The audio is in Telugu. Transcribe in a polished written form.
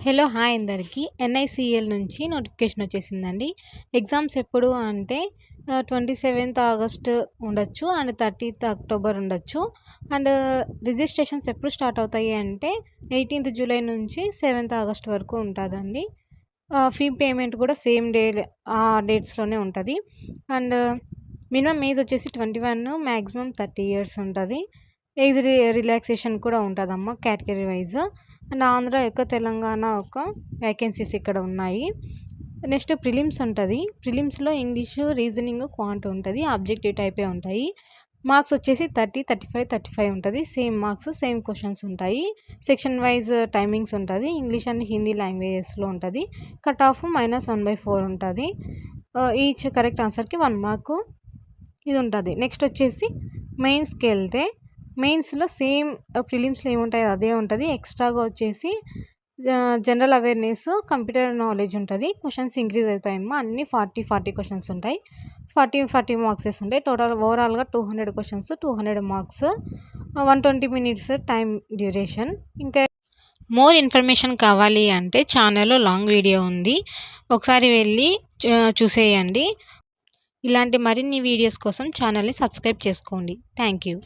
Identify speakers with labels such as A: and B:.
A: హలో! హాయ్ అందరికి. ఎన్ఐసీఎల్ నుంచి నోటిఫికేషన్ వచ్చేసిందండి. ఎగ్జామ్స్ ఎప్పుడు అంటే 27th ఆగస్ట్ ఉండొచ్చు అండ్ 30th అక్టోబర్ ఉండొచ్చు. అండ్ రిజిస్ట్రేషన్స్ ఎప్పుడు స్టార్ట్ అవుతాయి అంటే 18th జూలై నుంచి 7th ఆగస్ట్ వరకు ఉంటదండి. ఫీ పేమెంట్ కూడా సేమ్ డే ఆ డేట్స్‌లోనే ఉంటది. అండ్ మినిమమ్ ఏజ్ వచ్చేసి 21, మాక్సిమం 30 ఇయర్స్ ఉంటది. ఏజ్ రిలాక్సేషన్ కూడా ఉంటదమ్మా కేటగిరీ వైస్. అండ్ ఆంధ్ర యొక్క తెలంగాణ యొక్క వేకెన్సీస్ ఇక్కడ ఉన్నాయి. నెక్స్ట్ ప్రిలిమ్స్ ఉంటది. ప్రిలిమ్స్‌లో ఇంగ్లీషు, రీజనింగ్, క్వాంట్ ఉంటది. ఆబ్జెక్టివ్ టైపే ఉంటాయి. మార్క్స్ వచ్చేసి 30, 35, 35 ఉంటది. సేమ్ మార్క్స్, సేమ్ క్వెషన్స్ ఉంటాయి. సెక్షన్ వైస్ టైమింగ్స్ ఉంటది. ఇంగ్లీష్ అండ్ హిందీ లాంగ్వేజెస్‌లో ఉంటది. కట్ ఆఫ్ -1/4 ఉంటది. ఈచ్ కరెక్ట్ ఆన్సర్‌కి 1 మార్కు ఇది ఉంటది. నెక్స్ట్ వచ్చేసి మెయిన్స్‌కెళ్తే మెయిన్స్‌లో సేమ్ ప్రిలిమ్స్‌లో ఏముంటాయో అదే ఉంటది. ఎక్స్ట్రాగా వచ్చేసి జనరల్ అవేర్‌నెస్, కంప్యూటర్ నాలెడ్జ్ ఉంటది. క్వెషన్స్ ఇంక్రీజ్ అవుతాయమ్మా. అన్నీ 40 క్వెషన్స్ ఉంటాయి. 40 మార్క్సెస్ ఉంటాయి. టోటల్ ఓవరాల్‌గా 200 questions, 200 marks, 120 minutes time duration. ఇంకా మోర్ ఇన్ఫర్మేషన్ కావాలి అంటే ఛానల్‌లో లాంగ్ వీడియో ఉంది. ఒకసారి వెళ్ళి చూసేయండి. ఇలాంటి మరిన్ని వీడియోస్ కోసం ఛానల్‌ని సబ్స్క్రైబ్ చేసుకోండి. Thank you.